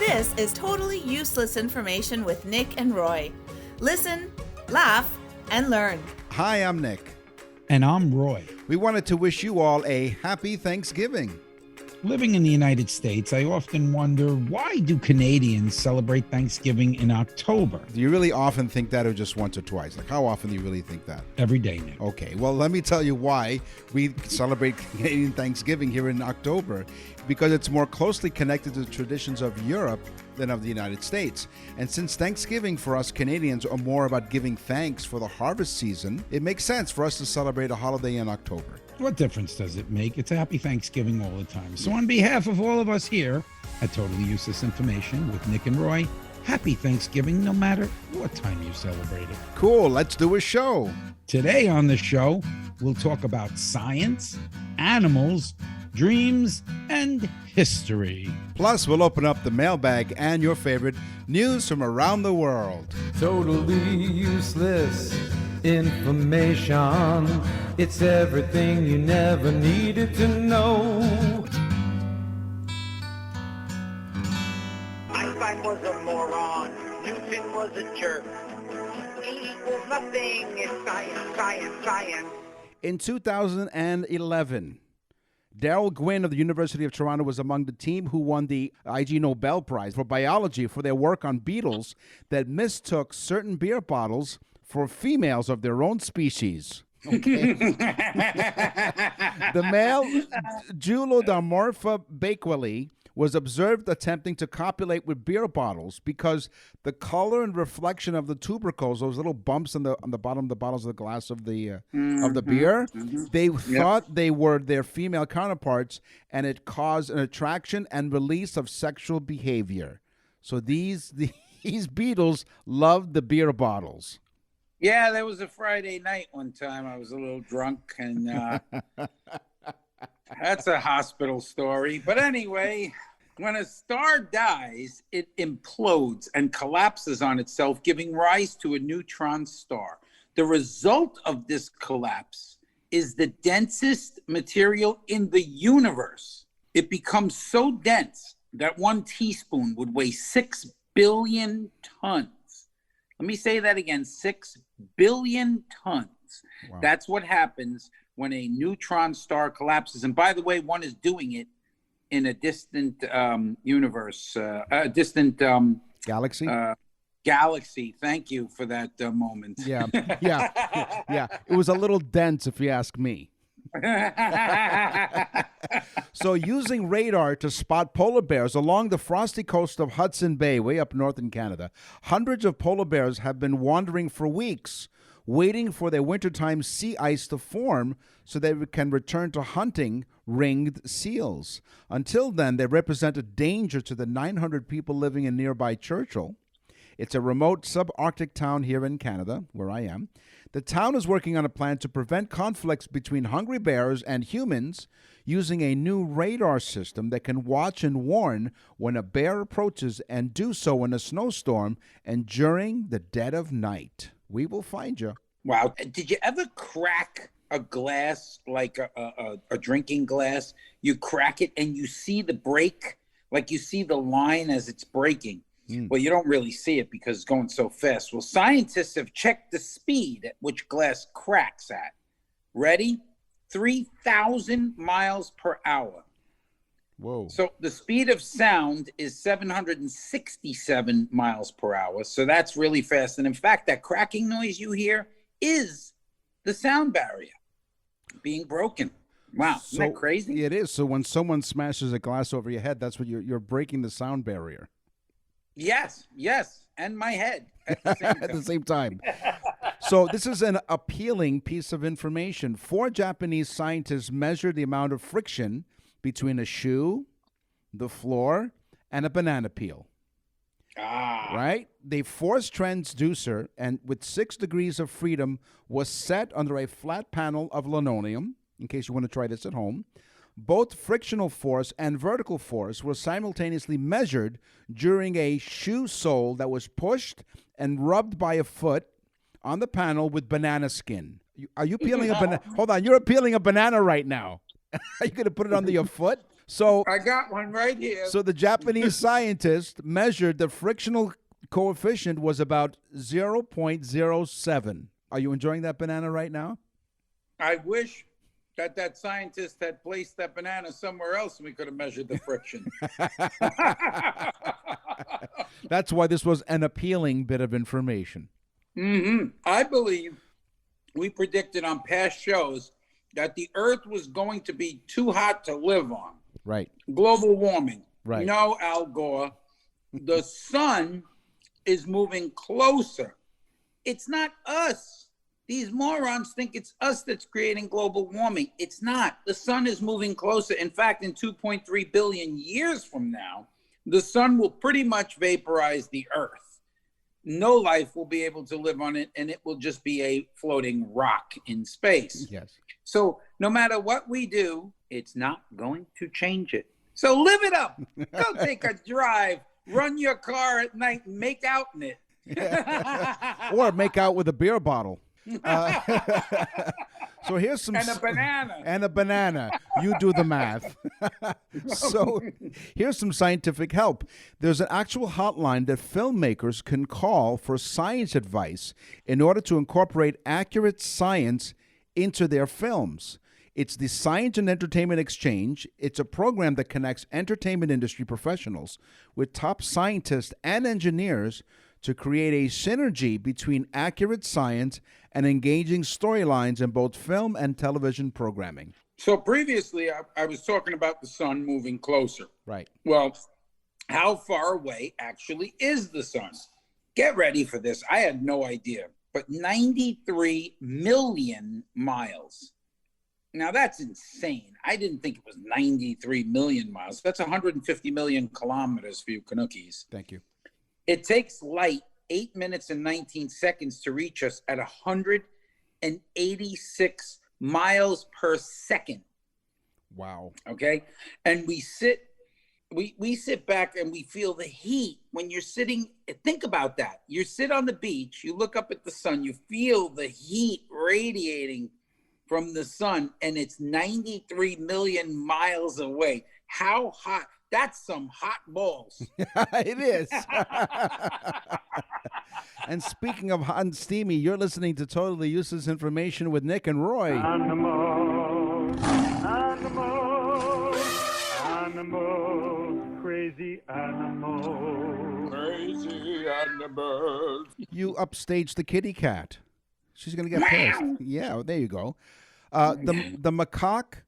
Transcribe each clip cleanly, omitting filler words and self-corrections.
This is totally useless information with Nick and Roy. Listen, laugh, and learn. Hi, I'm Nick. And I'm Roy. We wanted to wish you all a happy Thanksgiving. Living in the United States, I often wonder, why do Canadians celebrate Thanksgiving in October? Do you really often think that, or just once or twice? Like, how often do you really think that? Every day, Nick. Okay, well, let me tell you why we celebrate Canadian Thanksgiving here in October. Because it's more closely connected to the traditions of Europe than of the United States. And since Thanksgiving for us Canadians are more about giving thanks for the harvest season, it makes sense for us to celebrate a holiday in October. What difference does it make? It's a happy Thanksgiving all the time. So on behalf of all of us here at Totally Useless Information with Nick and Roy, happy Thanksgiving no matter what time you celebrate it. Cool, let's do a show. Today on the show, we'll talk about science, animals, dreams, and history. Plus, we'll open up the mailbag and your favorite news from around the world. Totally useless information. It's everything you never needed to know. Einstein was a moron. Newton was a jerk. E equals nothing. It's science, science, science. In 2011, Daryl Gwynn of the University of Toronto was among the team who won the Ig Nobel Prize for Biology for their work on beetles that mistook certain beer bottles for females of their own species. Okay. The male, Julodamorpha baeckeli, was observed attempting to copulate with beer bottles because the color and reflection of the tubercles, those little bumps on the bottom of the bottles of the glass of the beer, they thought they were their female counterparts, and it caused an attraction and release of sexual behavior. So these beetles loved the beer bottles. Yeah, there was a Friday night one time. I was a little drunk, and that's a hospital story. But anyway, when a star dies, it implodes and collapses on itself, giving rise to a neutron star. The result of this collapse is the densest material in the universe. It becomes so dense that 1 teaspoon would weigh 6 billion tons. Let me say that again, 6 billion tons. Wow. That's what happens when a neutron star collapses. And by the way, one is doing it in a distant universe, a distant galaxy. Galaxy. Thank you for that moment. Yeah. It was a little dense, if you ask me. So using radar to spot polar bears along the frosty coast of Hudson Bay, way up north in Canada, hundreds of polar bears have been wandering for weeks, waiting for their wintertime sea ice to form so they can return to hunting ringed seals. Until then, they represent a danger to the 900 people living in nearby Churchill. It's a remote subarctic town here in Canada, where I am. The town is working on a plan to prevent conflicts between hungry bears and humans using a new radar system that can watch and warn when a bear approaches, and do so in a snowstorm and during the dead of night. We will find you. Wow. Did you ever crack a glass, like a drinking glass? You crack it and you see the break, like you see the line as it's breaking. Well, you don't really see it because it's going so fast. Well, scientists have checked the speed at which glass cracks at. Ready? 3,000 miles per hour. Whoa. So the speed of sound is 767 miles per hour. So that's really fast. And in fact, that cracking noise you hear is the sound barrier being broken. Wow. Isn't that crazy? It is. So when someone smashes a glass over your head, that's what you're breaking the sound barrier. Yes. And my head at the same time. At the same time. So this is an appealing piece of information. 4 Japanese scientists measured the amount of friction between a shoe, the floor, and a banana peel. Right? The force transducer, and with 6 degrees of freedom, was set under a flat panel of linoleum, in case you want to try this at home. Both frictional force and vertical force were simultaneously measured during a shoe sole that was pushed and rubbed by a foot on the panel with banana skin. Are you peeling a banana? Hold on, you're peeling a banana right now. Are you going to put it under your foot? So I got one right here. So the Japanese scientist measured the frictional coefficient was about 0.07. Are you enjoying that banana right now? I wish that scientist had placed that banana somewhere else and we could have measured the friction. That's why this was an appealing bit of information. I believe we predicted on past shows that the Earth was going to be too hot to live on. Right. Global warming. Right. No, Al Gore. The sun is moving closer. It's not us. These morons think it's us that's creating global warming. It's not. The sun is moving closer. In fact, in 2.3 billion years from now, the sun will pretty much vaporize the Earth. No life will be able to live on it, and it will just be a floating rock in space. Yes. So no matter what we do, it's not going to change it. So live it up. Go take a drive. Run your car at night and make out in it. Or make out with a beer bottle. So here's some And a banana. And a banana. You do the math. So here's some scientific help. There's an actual hotline that filmmakers can call for science advice in order to incorporate accurate science into their films. It's the Science and Entertainment Exchange. It's a program that connects entertainment industry professionals with top scientists and engineers to create a synergy between accurate science and engaging storylines in both film and television programming. So previously, I was talking about the sun moving closer. Right. Well, how far away actually is the sun? Get ready for this. I had no idea, but 93 million miles. Now, that's insane. I didn't think it was 93 million miles. That's 150 million kilometers for you Canuckies. Thank you. It takes light 8 minutes and 19 seconds to reach us at 186 miles per second. Wow. Okay. And we sit back and we feel the heat when you're sitting. Think about that. You sit on the beach, you look up at the sun, you feel the heat radiating from the sun, and it's 93 million miles away. How hot? That's some hot balls. It is. And speaking of hot and steamy, you're listening to Totally Useless Information with Nick and Roy. Animals, crazy animals. Crazy animals. You upstaged the kitty cat. She's going to get pissed. Yeah, there you go. The macaque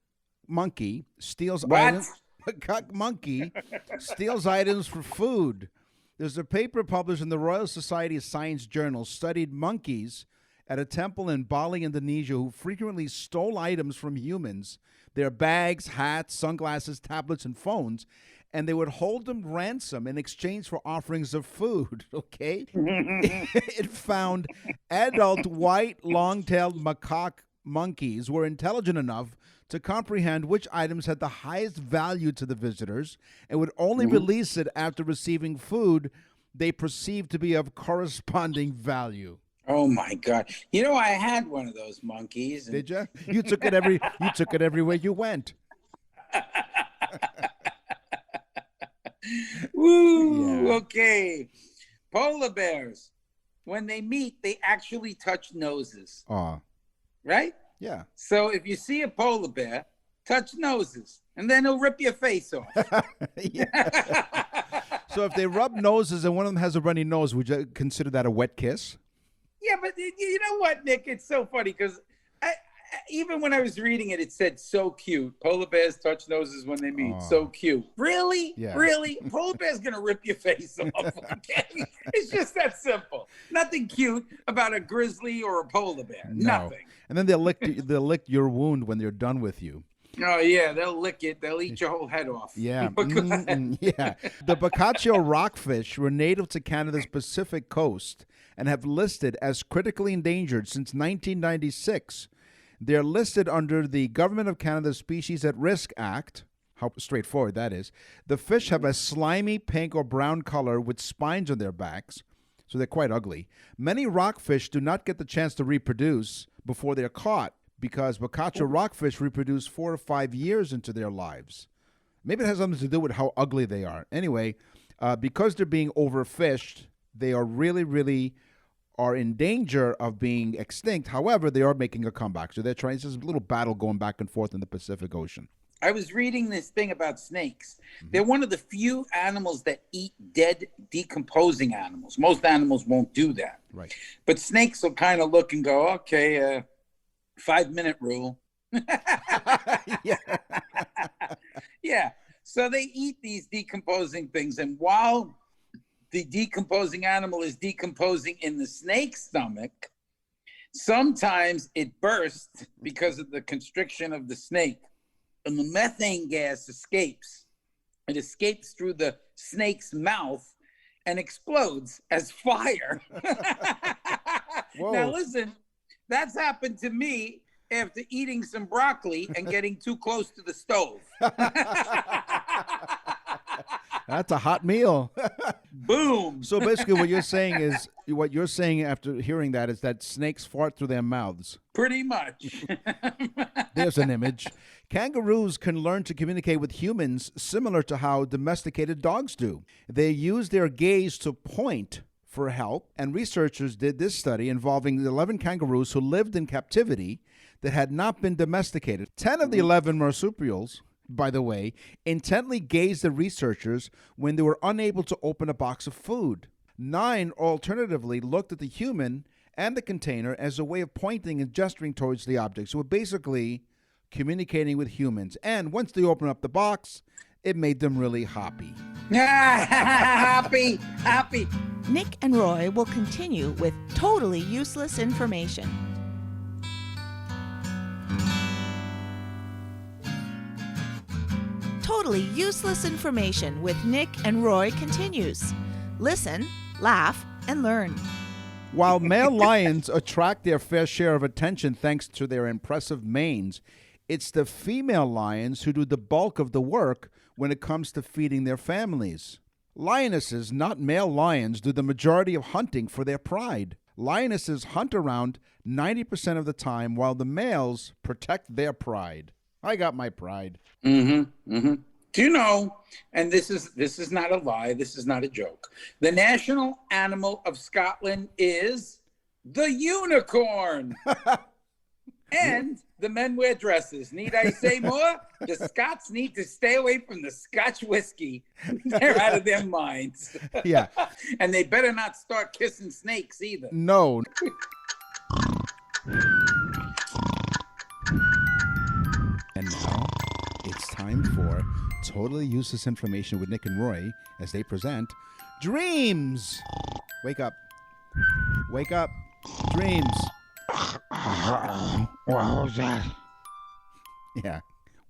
monkey steals items. Macaque monkey steals items for food. There's a paper published in the Royal Society of Science Journal studied monkeys at a temple in Bali, Indonesia, who frequently stole items from humans, their bags, hats, sunglasses, tablets, and phones, and they would hold them ransom in exchange for offerings of food, okay? It found adult white long-tailed macaque monkeys were intelligent enough to comprehend which items had the highest value to the visitors and would only release it after receiving food they perceived to be of corresponding value. Oh my God! You know, I had one of those monkeys. Did you? You took it everywhere you went. Woo! Yeah. Okay. Polar bears, when they meet, they actually touch noses, Aw. right? Yeah. So if you see a polar bear, touch noses, and then he'll rip your face off. So if they rub noses and one of them has a runny nose, would you consider that a wet kiss? Yeah, but you know what, Nick? It's so funny because even when I was reading it, it said so cute. Polar bears touch noses when they meet. Aw. So cute. Really? Yeah. Really? Polar bear's going to rip your face off, okay? It's just that simple. Nothing cute about a grizzly or a polar bear. No. Nothing. And then they'll lick your wound when they're done with you. Oh, yeah, they'll lick it. They'll eat your whole head off. Yeah. Yeah. The Boccaccio rockfish were native to Canada's Pacific coast and have listed as critically endangered since 1996. They're listed under the Government of Canada Species at Risk Act. How straightforward that is. The fish have a slimy pink or brown color with spines on their backs, so they're quite ugly. Many rockfish do not get the chance to reproduce before they're caught because Bocacha rockfish reproduce 4 to 5 years into their lives. Maybe it has something to do with how ugly they are. Anyway, because they're being overfished, they are really are in danger of being extinct. However, they are making a comeback. So they're trying. This is a little battle going back and forth in the Pacific Ocean. I was reading this thing about snakes. They're one of the few animals that eat dead, decomposing animals. Most animals won't do that. Right. But snakes will kind of look and go, okay, 5-minute rule. Yeah. Yeah. So they eat these decomposing things. And while the decomposing animal is decomposing in the snake's stomach, sometimes it bursts because of the constriction of the snake. And the methane gas escapes. It escapes through the snake's mouth and explodes as fire. Now listen, that's happened to me after eating some broccoli and getting too close to the stove. That's a hot meal. Boom. So basically what you're saying after hearing that is that snakes fart through their mouths. Pretty much. There's an image. Kangaroos can learn to communicate with humans similar to how domesticated dogs do. They use their gaze to point for help, and researchers did this study involving 11 kangaroos who lived in captivity that had not been domesticated. 10 of the 11 marsupials, by the way, intently gazed at researchers when they were unable to open a box of food. 9 alternatively looked at the human and the container as a way of pointing and gesturing towards the object. So basically communicating with humans. And once they opened up the box, it made them really happy. Happy. Nick and Roy will continue with totally useless information. Totally useless information with Nick and Roy continues. Listen, laugh, and learn. While male lions attract their fair share of attention thanks to their impressive manes, it's the female lions who do the bulk of the work when it comes to feeding their families. Lionesses, not male lions, do the majority of hunting for their pride. Lionesses hunt around 90% of the time while the males protect their pride. I got my pride. Do you know, and this is not a lie, this is not a joke, the national animal of Scotland is the unicorn. And the men wear dresses. Need I say more? The Scots need to stay away from the Scotch whiskey. They're out of their minds. Yeah. And they better not start kissing snakes either. No. And now it's time for Totally Useless Information with Nick and Roy as they present Dreams. Wake up. Wake up. Dreams. What was that? Yeah.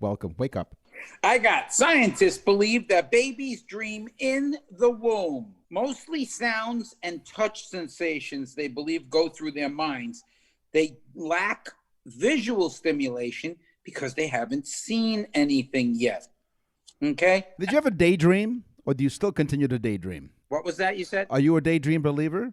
Welcome. Wake up. I got scientists believe that babies dream in the womb. Mostly sounds and touch sensations they believe go through their minds. They lack visual stimulation because they haven't seen anything yet. Okay? Did you ever daydream, or do you still continue to daydream? What was that you said? Are you a daydream believer?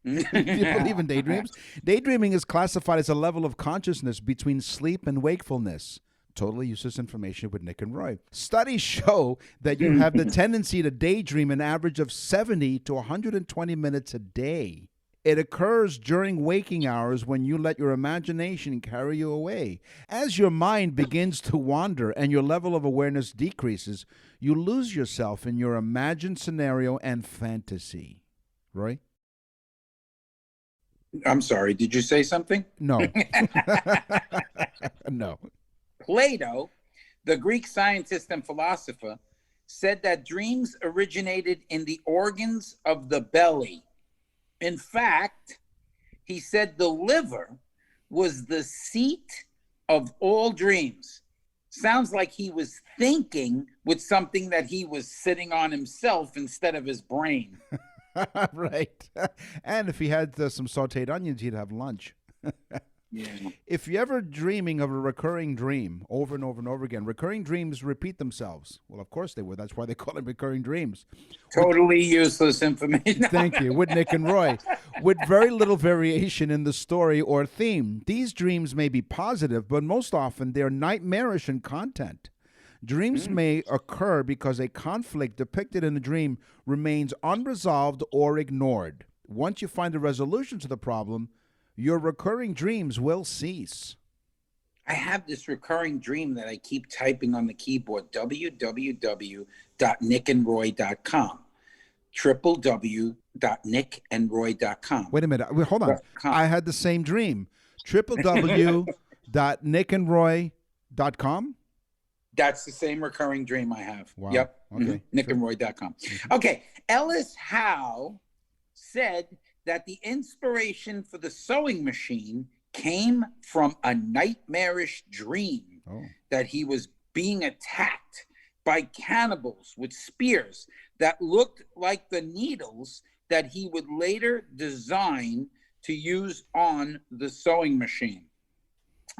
Do you believe in daydreams? Daydreaming is classified as a level of consciousness between sleep and wakefulness. Totally useless information with Nick and Roy. Studies show that you have the tendency to daydream an average of 70 to 120 minutes a day. It occurs during waking hours when you let your imagination carry you away. As your mind begins to wander and your level of awareness decreases, you lose yourself in your imagined scenario and fantasy. Roy? I'm sorry, did you say something? No. No. Plato, the Greek scientist and philosopher, said that dreams originated in the organs of the belly. In fact, he said the liver was the seat of all dreams. Sounds like he was thinking with something that he was sitting on himself instead of his brain. Right. And if he had some sauteed onions, he'd have lunch. Yeah. If you're ever dreaming of a recurring dream over and over and over again, recurring dreams repeat themselves. Well, of course they would. That's why they call them recurring dreams. Totally useless information. Thank you. With Nick and Roy. With very little variation in the story or theme. These dreams may be positive, but most often they're nightmarish in content. Dreams may occur because a conflict depicted in the dream remains unresolved or ignored. Once you find a resolution to the problem, your recurring dreams will cease. I have this recurring dream that I keep typing on the keyboard, www.nickandroy.com, www.nickandroy.com. Wait a minute. Wait, hold on. I had the same dream. www.nickandroy.com? That's the same recurring dream I have. Wow. Yep. Okay. Nickandroy.com. Okay. Ellis Howe said that the inspiration for the sewing machine came from a nightmarish dream that he was being attacked by cannibals with spears that looked like the needles that he would later design to use on the sewing machine.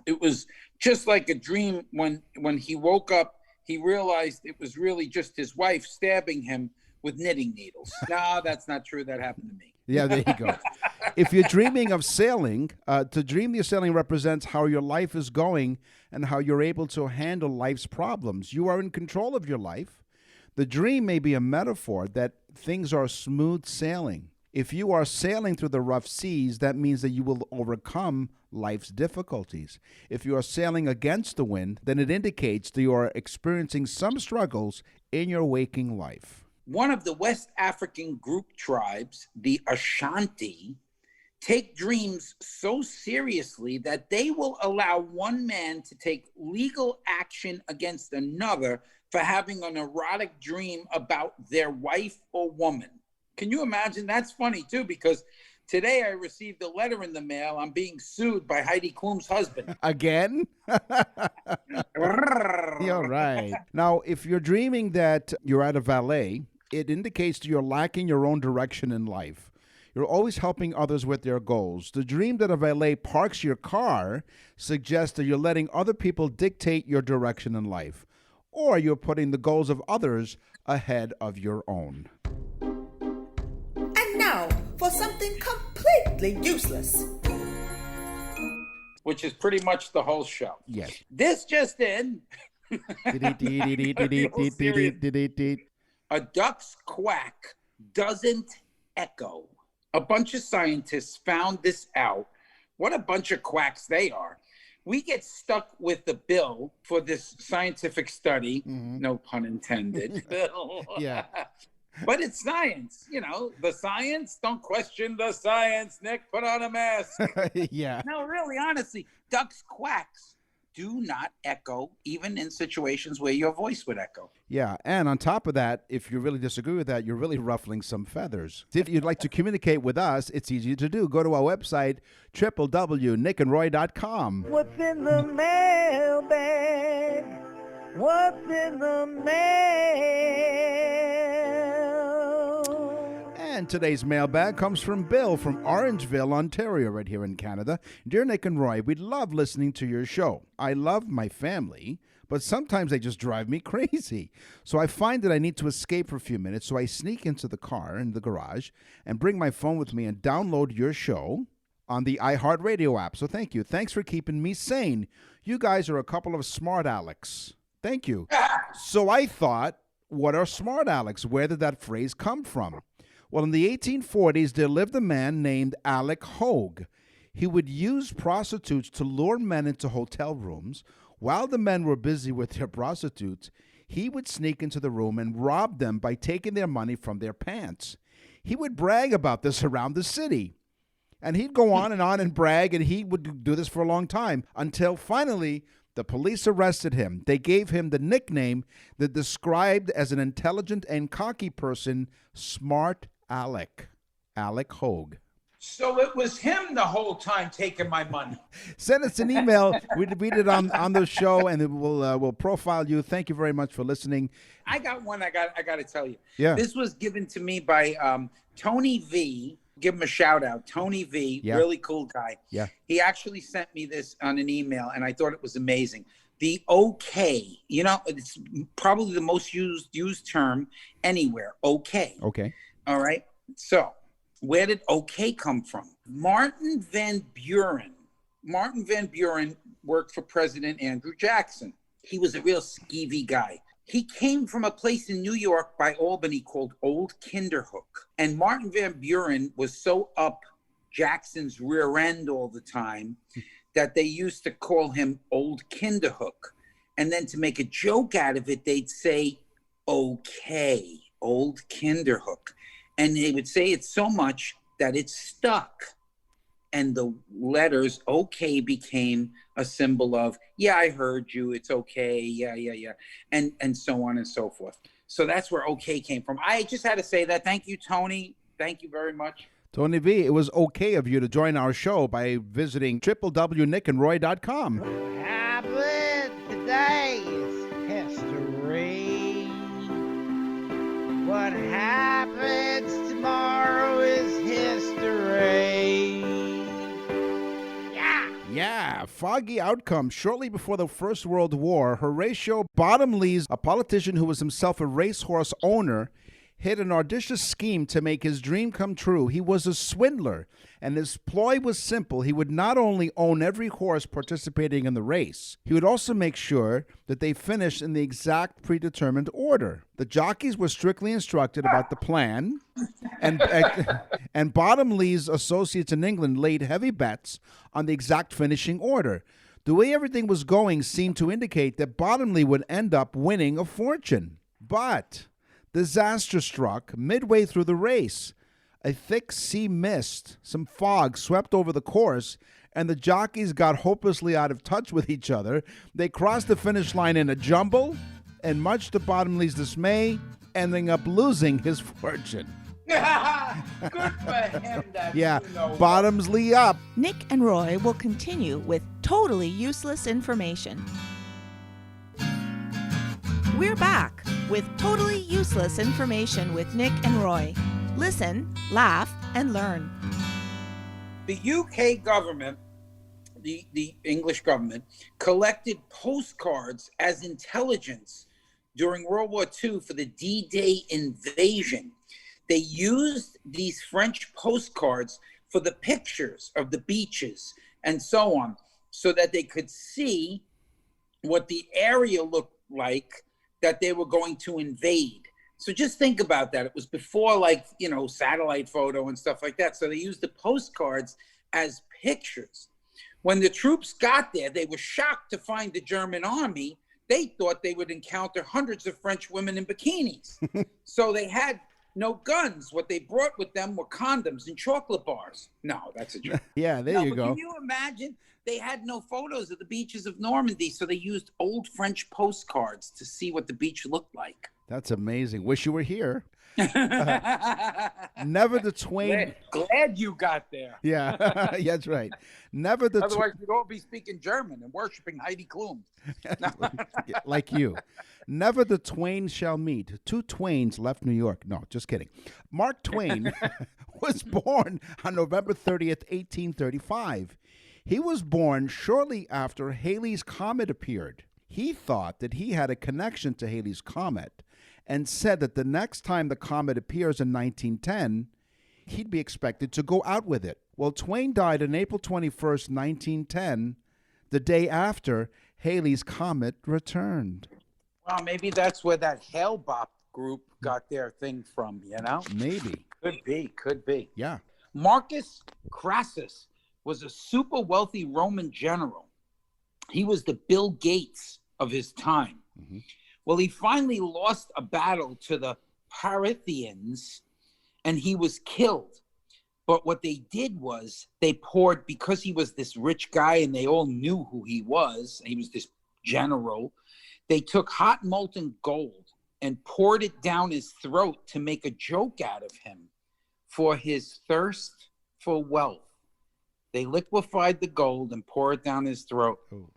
It was just like a dream. When he woke up, he realized it was really just his wife stabbing him with knitting needles. No, that's not true. That happened to me. Yeah, there you go. If you're dreaming of sailing, to dream you're sailing represents how your life is going and how you're able to handle life's problems. You are in control of your life. The dream may be a metaphor that things are smooth sailing. If you are sailing through the rough seas, that means that you will overcome life's difficulties. If you are sailing against the wind, then it indicates that you are experiencing some struggles in your waking life. One of the West African group tribes, the Ashanti, take dreams so seriously that they will allow one man to take legal action against another for having an erotic dream about their wife or woman. Can you imagine? That's funny, too, because today I received a letter in the mail. I'm being sued by Heidi Klum's husband. Again? You're right. Now, if you're dreaming that you're at a valet, it indicates that you're lacking your own direction in life. You're always helping others with their goals. The dream that a valet parks your car suggests that you're letting other people dictate your direction in life, or you're putting the goals of others ahead of your own. And now for something completely useless. Which is pretty much the whole show. Yes. This just in. A duck's quack doesn't echo. A bunch of scientists found this out. What a bunch of quacks they are. We get stuck with the bill for this scientific study. No pun intended. Yeah. But it's science. You know, the science. Don't question the science, Nick. Put on a mask. Yeah. No, really, honestly, ducks' quacks do not echo, even in situations where your voice would echo. Yeah, and on top of that, if you really disagree with that, you're really ruffling some feathers. If you'd like to communicate with us, it's easy to do. Go to our website, www.nickandroy.com. What's in the mailbag? What's in the mail? And today's mailbag comes from Bill from Orangeville, Ontario, right here in Canada. Dear Nick and Roy, we love listening to your show. I love my family, but sometimes they just drive me crazy. So I find that I need to escape for a few minutes, so I sneak into the car in the garage and bring my phone with me and download your show on the iHeartRadio app. So thank you. Thanks for keeping me sane. You guys are a couple of smart Alecs. Thank you. So I thought, what are smart Alecs? Where did that phrase come from? Well, in the 1840s, there lived a man named Alec Hogue. He would use prostitutes to lure men into hotel rooms. While the men were busy with their prostitutes, he would sneak into the room and rob them by taking their money from their pants. He would brag about this around the city. And he'd go on and brag, and he would do this for a long time until finally the police arrested him. They gave him the nickname that described as an intelligent and cocky person, Smart Alec, Alec Hogue. So it was him the whole time taking my money. Send us an email. We'd read it on the show, and we'll profile you. Thank you very much for listening. I got one. I got to tell you. Yeah. This was given to me by Tony V. give him a shout out. Tony V, Yeah. really cool guy. Yeah. He actually sent me this on an email, and I thought it was amazing. The okay, you know, it's probably the most used term anywhere. Okay. Okay. All right. So where did okay come from? Martin Van Buren. Martin Van Buren worked for President Andrew Jackson. He was a real skeevy guy. He came from a place in New York by Albany called Old Kinderhook. And Martin Van Buren was so up Jackson's rear end all the time that they used to call him Old Kinderhook. And then to make a joke out of it, they'd say, okay, Old Kinderhook. And they would say it so much that it stuck. And the letters okay became a symbol of, yeah, I heard you, it's okay, yeah, and so on and so forth. So that's where okay came from. I just had to say that. Thank you, Tony. Thank you very much. Tony V, it was okay of you to join our show by visiting www.nickandroy.com. What happened today is history. What happens tomorrow is history. Yeah, foggy outcome. Shortly before the First World War, Horatio Bottomley's, a politician who was himself a racehorse owner, hit an audacious scheme to make his dream come true. He was a swindler, and his ploy was simple. He would not only own every horse participating in the race, he would also make sure that they finished in the exact predetermined order. The jockeys were strictly instructed about the plan, and Bottomley's associates in England laid heavy bets on the exact finishing order. The way everything was going seemed to indicate that Bottomley would end up winning a fortune. But disaster struck midway through the race. A thick sea mist, some fog swept over the course, and the jockeys got hopelessly out of touch with each other. They crossed the finish line in a jumble, and much to Bottomley's dismay, ending up losing his fortune. Good for him. Yeah, Bottomley up. Nick and Roy will continue with totally useless information. We're back with totally useless information with Nick and Roy. Listen, laugh, and learn. The UK government, the English government, collected postcards as intelligence during World War II for the D-Day invasion. They used these French postcards for the pictures of the beaches and so on, so that they could see what the area looked like that they were going to invade. So just think about that. It was before, like, you know, satellite photo and stuff like that. So they used the postcards as pictures. When the troops got there, they were shocked to find the German army. They thought they would encounter hundreds of French women in bikinis. So they had no guns. What they brought with them were condoms and chocolate bars. No, that's a joke. Yeah, there you go. Can you imagine? They had no photos of the beaches of Normandy, so they used old French postcards to see what the beach looked like. That's amazing. Wish you were here. Never the twain. Glad you got there. Yeah, that's right. Never the Otherwise, we'd all be speaking German and worshiping Heidi Klum. like you. Never the twain shall meet. Two Twains left New York. No, just kidding. Mark Twain was born on November 30th, 1835. He was born shortly after Halley's Comet appeared. He thought that he had a connection to Halley's Comet and said that the next time the comet appears in 1910, he'd be expected to go out with it. Well, Twain died on April 21st, 1910, the day after Halley's Comet returned. Well, maybe that's where that Hale-Bopp group got their thing from, you know? Maybe. Could be. Yeah. Marcus Crassus was a super wealthy Roman general. He was the Bill Gates of his time. Mm-hmm. Well, he finally lost a battle to the Parthians, and he was killed. But what they did was they poured, because he was this rich guy and they all knew who he was this general, they took hot molten gold and poured it down his throat to make a joke out of him for his thirst for wealth. They liquefied the gold and poured it down his throat. Ooh.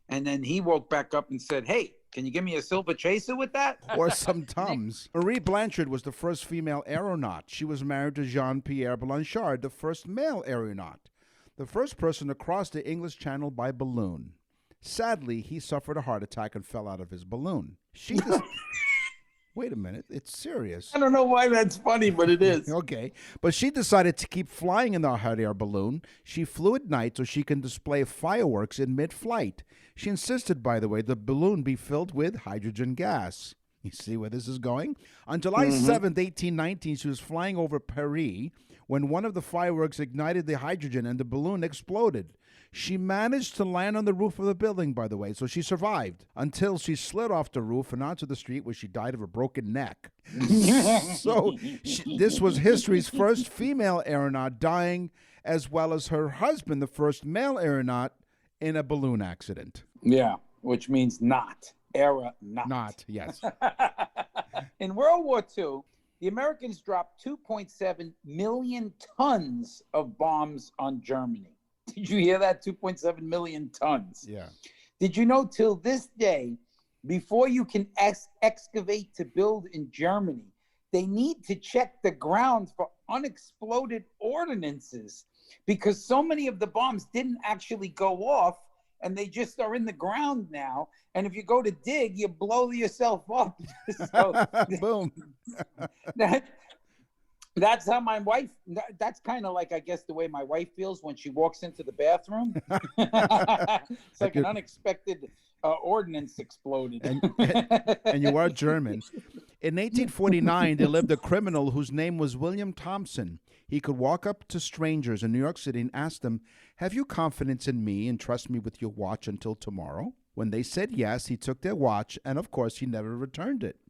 And then he woke back up and said, hey, Can you give me a silver chaser with that? Or some Tums. Marie Blanchard was the first female aeronaut. She was married to Jean-Pierre Blanchard, the first male aeronaut, the first person to cross the English Channel by balloon. Sadly, he suffered a heart attack and fell out of his balloon. Wait a minute, it's serious. I don't know why that's funny, but it is. Okay, but she decided to keep flying in the hot air balloon. She flew at night so she can display fireworks in mid-flight. She insisted, by the way, the balloon be filled with hydrogen gas. You see where this is going? On July 7th, 1819, she was flying over Paris when one of the fireworks ignited the hydrogen and the balloon exploded. She managed to land on the roof of the building, by the way, so she survived until she slid off the roof and onto the street where she died of a broken neck. So this was history's first female aeronaut dying, as well as her husband, the first male aeronaut, in a balloon accident. Yeah, which means not. Aeronaut. Not, yes. In World War II, the Americans dropped 2.7 million tons of bombs on Germany. Did you hear that? 2.7 million tons. Yeah. Did you know till this day, before you can excavate to build in Germany, they need to check the ground for unexploded ordinances because so many of the bombs didn't actually go off and they just are in the ground now. And if you go to dig, you blow yourself up. So Boom. That's how my wife, that's kind of like, I guess, the way my wife feels when she walks into the bathroom. It's like an unexpected ordinance exploded. And you are German. In 1849, there lived a criminal whose name was William Thompson. He could walk up to strangers in New York City and ask them, "Have you confidence in me and trust me with your watch until tomorrow?" When they said yes, he took their watch, and of course, he never returned it.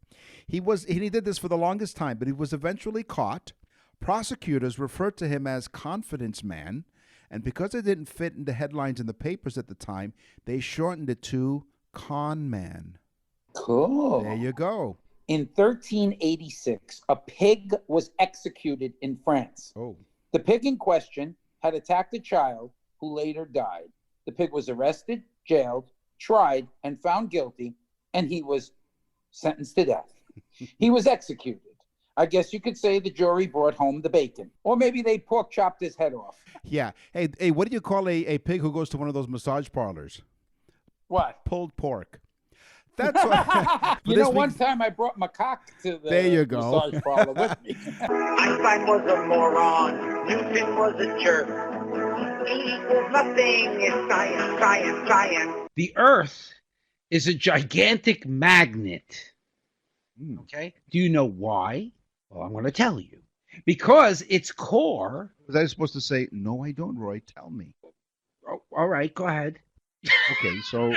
He did this for the longest time, but he was eventually caught. Prosecutors referred to him as Confidence Man, and because it didn't fit in the headlines in the papers at the time, they shortened it to Con Man. Cool. There you go. In 1386, a pig was executed in France. Oh. The pig in question had attacked a child who later died. The pig was arrested, jailed, tried, and found guilty, and he was sentenced to death. He was executed. I guess you could say the jury brought home the bacon. Or maybe they pork chopped his head off. Yeah. Hey, what do you call a pig who goes to one of those massage parlors? What? Pulled pork. That's what. You know, one time I brought my cock to the there you go. massage parlor with me. Einstein was a moron. Newton was a jerk. E equals nothing. It's science, science, science. The Earth is a gigantic magnet. Okay? Do you know why? Well, I'm going to tell you. Because its core... Was I supposed to say, no, I don't, Roy? Tell me. Oh, all right, go ahead. Okay, so,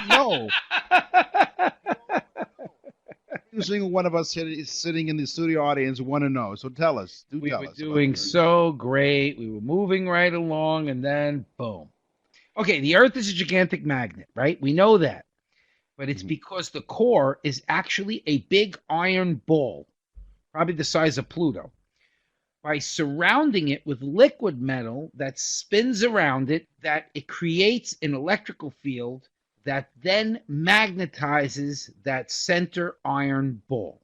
no. Every single one of us sitting in the studio audience want to know, so tell us. We tell were us doing so great. We were moving right along, and then, boom. Okay, the Earth is a gigantic magnet, right? We know that. But it's because the core is actually a big iron ball, probably the size of Pluto. By surrounding it with liquid metal that spins around it, that it creates an electrical field that then magnetizes that center iron ball.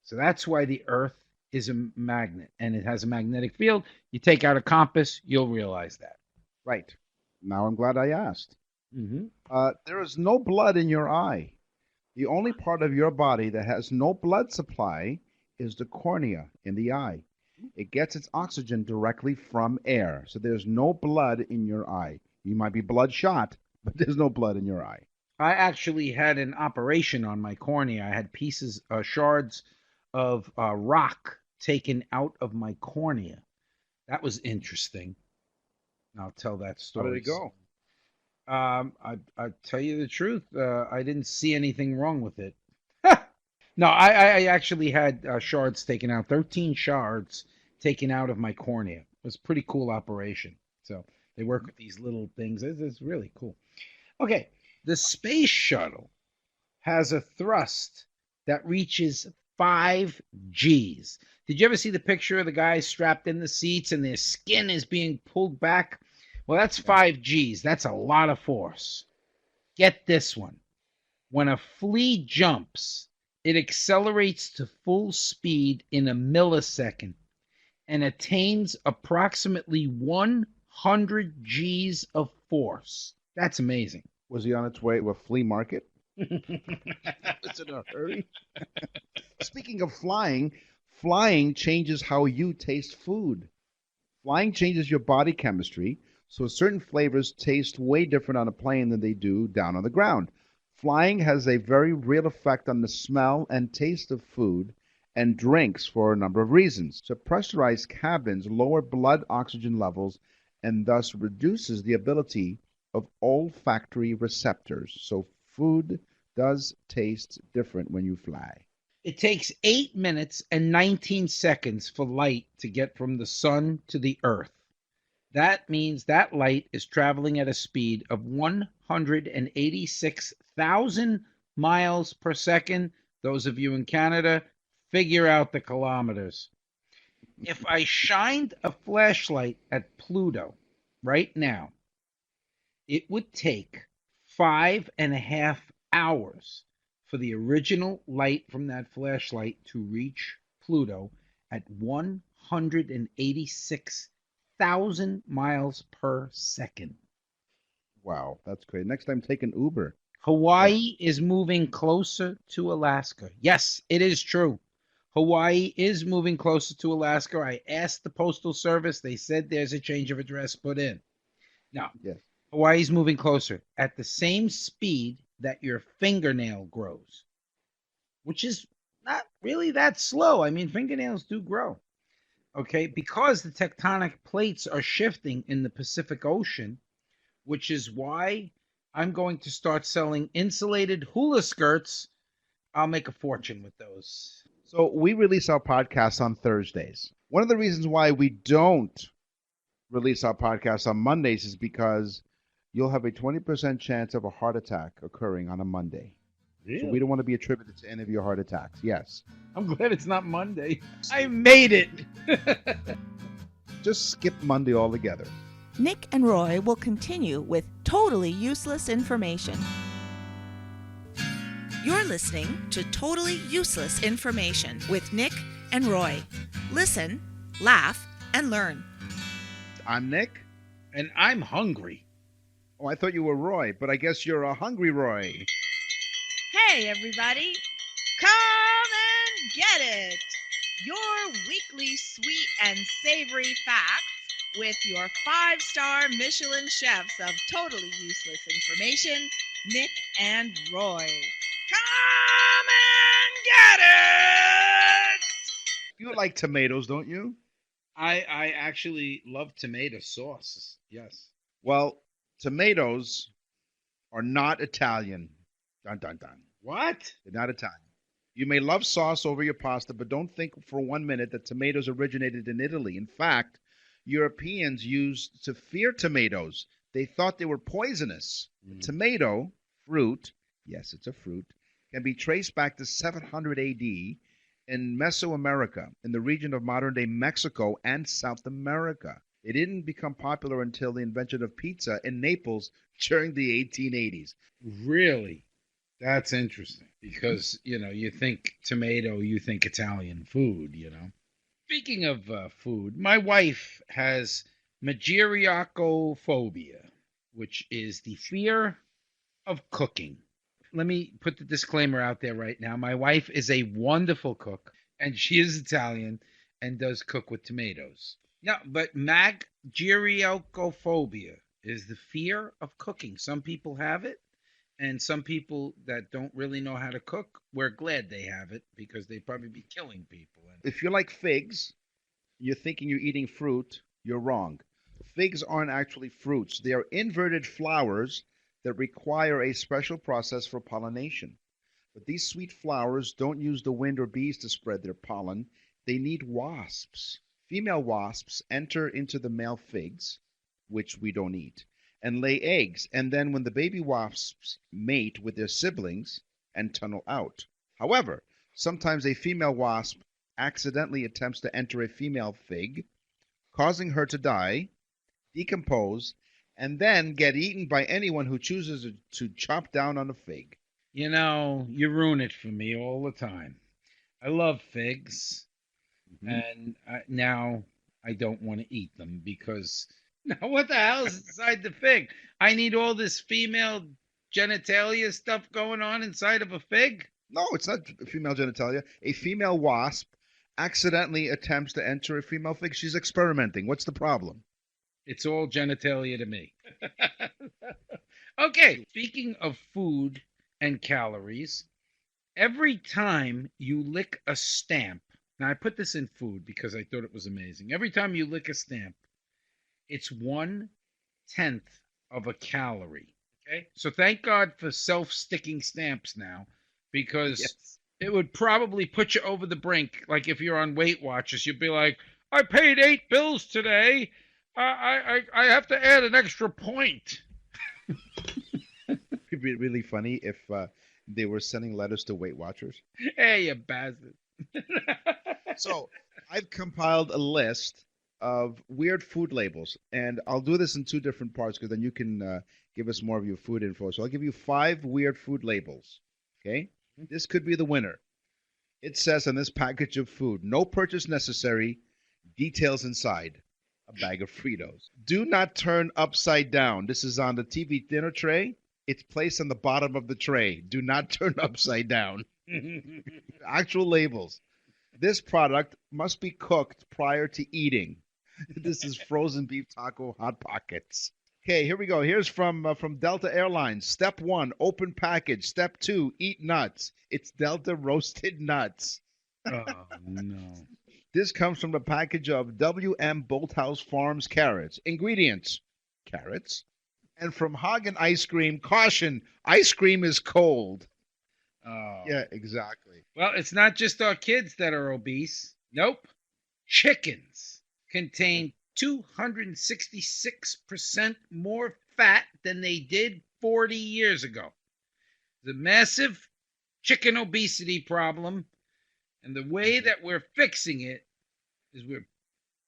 So that's why the Earth is a magnet, and it has a magnetic field. You take out a compass, you'll realize that. Right. Now I'm glad I asked. Mm-hmm. There is no blood in your eye. The only part of your body that has no blood supply is the cornea in the eye. It gets its oxygen directly from air. So there's no blood in your eye. You might be bloodshot, but there's no blood in your eye. I actually had an operation on my cornea. I had pieces, shards of rock taken out of my cornea. That was interesting. I'll tell that story. How did it go? I tell you the truth. I didn't see anything wrong with it. No, I actually had shards taken out, 13 shards taken out of my cornea. It was a pretty cool operation. So they work with these little things. It's really cool. Okay, the space shuttle has a thrust that reaches 5 Gs. Did you ever see the picture of the guys strapped in the seats and their skin is being pulled back? Well, that's 5 Gs. That's a lot of force. Get this one. When a flea jumps, it accelerates to full speed in a millisecond and attains approximately 100 G's of force. That's amazing. Was he on its way to a flea market? Was in a hurry? Speaking of flying, flying changes how you taste food. Flying changes your body chemistry, so certain flavors taste way different on a plane than they do down on the ground. Flying has a very real effect on the smell and taste of food and drinks for a number of reasons. So pressurized cabins lower blood oxygen levels and thus reduces the ability of olfactory receptors. So food does taste different when you fly. It takes 8 minutes and 19 seconds for light to get from the sun to the earth. That means that light is traveling at a speed of 186,000 miles per second. Those of you in Canada, figure out the kilometers. If I shined a flashlight at Pluto right now, it would take 5.5 hours for the original light from that flashlight to reach Pluto at 186,000 miles per second. Wow, that's great. Next time, take an Uber. Hawaii is moving closer to Alaska. Yes, it is true. Hawaii is moving closer to Alaska. I asked the Postal Service. They said there's a change of address put in. Now, Yes. Hawaii's moving closer at the same speed that your fingernail grows, which is not really that slow. I mean, fingernails do grow. Okay, because the tectonic plates are shifting in the Pacific Ocean, which is why I'm going to start selling insulated hula skirts. I'll make a fortune with those. So we release our podcast on Thursdays. One of the reasons why we don't release our podcast on Mondays is because you'll have a 20% chance of a heart attack occurring on a Monday. So we don't want to be attributed to any of your heart attacks. Yes. I'm glad it's not Monday. I made it. Just skip Monday altogether. Nick and Roy will continue with totally useless information. You're listening to Totally Useless Information with Nick and Roy. Listen, laugh, and learn. I'm Nick. And I'm hungry. Oh, I thought you were Roy, but I guess you're a hungry Roy. Hey, everybody! Come and get it! Your weekly sweet and savory facts with your 5-star Michelin chefs of totally useless information, Nick and Roy. Come and get it! You like tomatoes, don't you? I actually love tomato sauce. Yes. Well, tomatoes are not Italian. Dun, dun, dun. What? They're not Italian. You may love sauce over your pasta, but don't think for 1 minute that tomatoes originated in Italy. In fact, Europeans used to fear tomatoes. They thought they were poisonous. A tomato, fruit, yes, it's a fruit, can be traced back to 700 AD in Mesoamerica, in the region of modern-day Mexico and South America. It didn't become popular until the invention of pizza in Naples during the 1880s. Really? That's interesting because, you think tomato, you think Italian food, Speaking of food, my wife has magiriacophobia, which is the fear of cooking. Let me put the disclaimer out there right now. My wife is a wonderful cook, and she is Italian and does cook with tomatoes. No, but magiriacophobia is the fear of cooking. Some people have it, and some people that don't really know how to cook, we're glad they have it because they'd probably be killing people. If you like figs, you're thinking you're eating fruit, you're wrong. Figs aren't actually fruits. They are inverted flowers that require a special process for pollination. But these sweet flowers don't use the wind or bees to spread their pollen. They need wasps. Female wasps enter into the male figs, which we don't eat, and lay eggs. And then when the baby wasps mate with their siblings and tunnel out. However, sometimes a female wasp accidentally attempts to enter a female fig, causing her to die, decompose, and then get eaten by anyone who chooses to chop down on a fig. You know, you ruin it for me all the time. I love figs, and now I don't want to eat them because now what the hell is inside the fig? I need all this female genitalia stuff going on inside of a fig? No, it's not female genitalia. A female wasp accidentally attempts to enter a female fig. She's experimenting. What's the problem? It's all genitalia to me. Okay, speaking of food and calories, every time you lick a stamp, now I put this in food because I thought it was amazing. Every time you lick a stamp, it's 1/10 of a calorie. Okay, so thank God for self-sticking stamps now, because Yes. it would probably put you over the brink. Like if you're on Weight Watchers, you'd be like, "I paid 8 bills today. I have to add an extra point." It'd be really funny if they were sending letters to Weight Watchers. Hey, you bastard. So I've compiled a list of weird food labels, and I'll do this in 2 different parts because then you can give us more of your food info. So I'll give you 5 weird food labels. Okay, this could be the winner. It says on this package of food, no purchase necessary. Details inside: a bag of Fritos. Do not turn upside down. This is on the TV dinner tray. It's placed on the bottom of the tray. Do not turn upside down. Actual labels. This product must be cooked prior to eating. This is frozen beef taco hot pockets. Okay, here we go. Here's from Delta Airlines. Step 1, open package. Step 2, eat nuts. It's Delta roasted nuts. Oh, no. This comes from the package of W.M. Bolthouse Farms carrots. Ingredients: carrots. And from Hagen Ice Cream, caution, ice cream is cold. Oh. Yeah, exactly. Well, it's not just our kids that are obese. Nope. Chickens contain 266% more fat than they did 40 years ago. The massive chicken obesity problem, and the way that we're fixing it is we're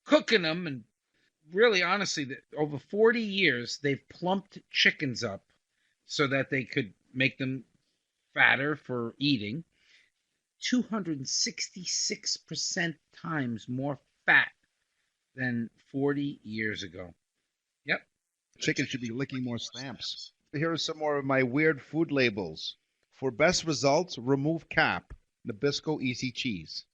cooking them, and really, honestly, over 40 years, they've plumped chickens up so that they could make them fatter for eating. 266% times more fat than 40 years ago. Yep. Chicken should be licking more stamps. Here are some more of my weird food labels. For best results, remove cap. Nabisco Easy Cheese.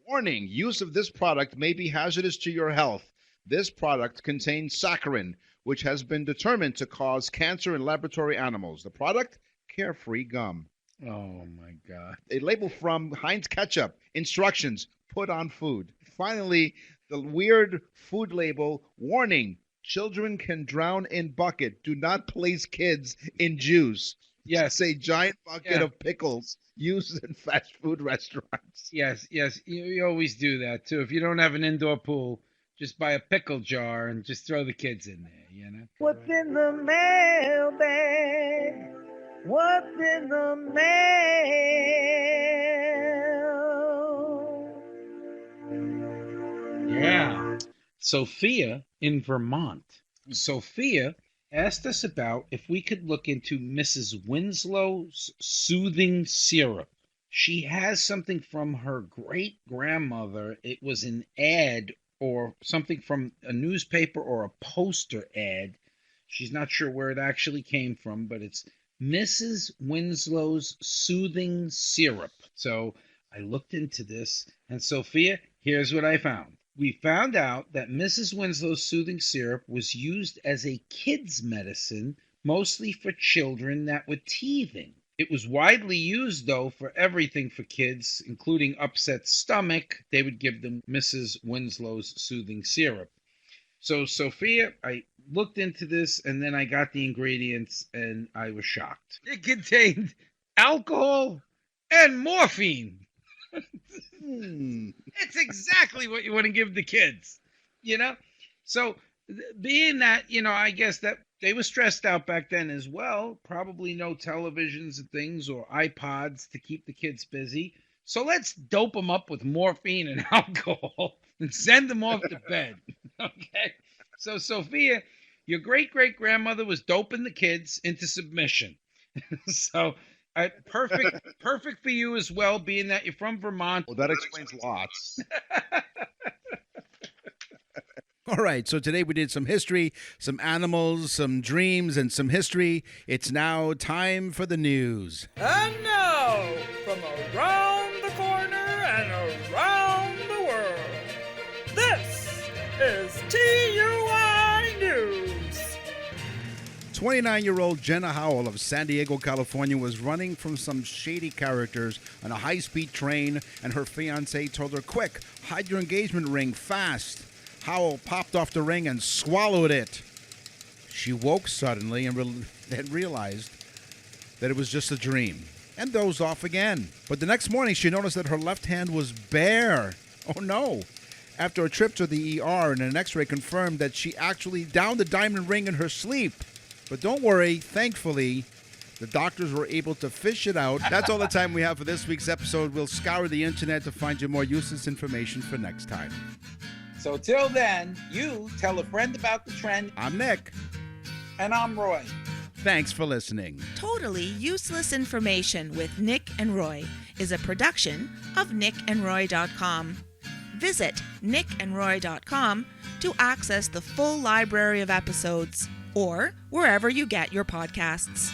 Warning, use of this product may be hazardous to your health. This product contains saccharin, which has been determined to cause cancer in laboratory animals. The product, Carefree Gum. Oh, my God. A label from Heinz Ketchup. Instructions, put on food. Finally, the weird food label, warning, children can drown in bucket. Do not place kids in juice. Yes. It's a giant bucket Yeah. of pickles used in fast food restaurants. Yes. You always do that, too. If you don't have an indoor pool, just buy a pickle jar and just throw the kids in there, you know? What's in the mailbag? What's in the mail? Yeah. Sophia in Vermont. Sophia asked us about if we could look into Mrs. Winslow's soothing syrup. She has something from her great grandmother. It was an ad or something from a newspaper or a poster ad. She's not sure where it actually came from, but it's Mrs. Winslow's soothing syrup. So I looked into this, and Sophia, here's what I found. We found out that Mrs. Winslow's soothing syrup was used as a kid's medicine, mostly for children that were teething. It was widely used, though, for everything for kids, including upset stomach. They would give them Mrs. Winslow's soothing syrup. So, Sophia, I looked into this, and then I got the ingredients, and I was shocked. It contained alcohol and morphine. It's exactly what you want to give the kids, you know? So, being that, I guess that they were stressed out back then as well, probably no televisions and things or iPods to keep the kids busy. So let's dope them up with morphine and alcohol and send them off to bed. Okay? So, Sophia, your great-great-grandmother was doping the kids into submission. So Perfect for you as well, being that you're from Vermont. Well, that explains lots. All right, so today we did some history, some animals, some dreams, and some history. It's now time for the news. And now, from around the corner and around the world, this is TUI News. 29-year-old Jenna Howell of San Diego, California, was running from some shady characters on a high-speed train, and her fiancé told her, "Quick, hide your engagement ring fast." Howell popped off the ring and swallowed it. She woke suddenly and realized that it was just a dream and dozed off again. But the next morning, she noticed that her left hand was bare. Oh, no. After a trip to the ER and an x-ray confirmed that she actually downed the diamond ring in her sleep. But don't worry, thankfully, the doctors were able to fish it out. That's all the time we have for this week's episode. We'll scour the internet to find you more useless information for next time. So till then, you tell a friend about the trend. I'm Nick. And I'm Roy. Thanks for listening. Totally Useless Information with Nick and Roy is a production of nickandroy.com. Visit nickandroy.com to access the full library of episodes or wherever you get your podcasts.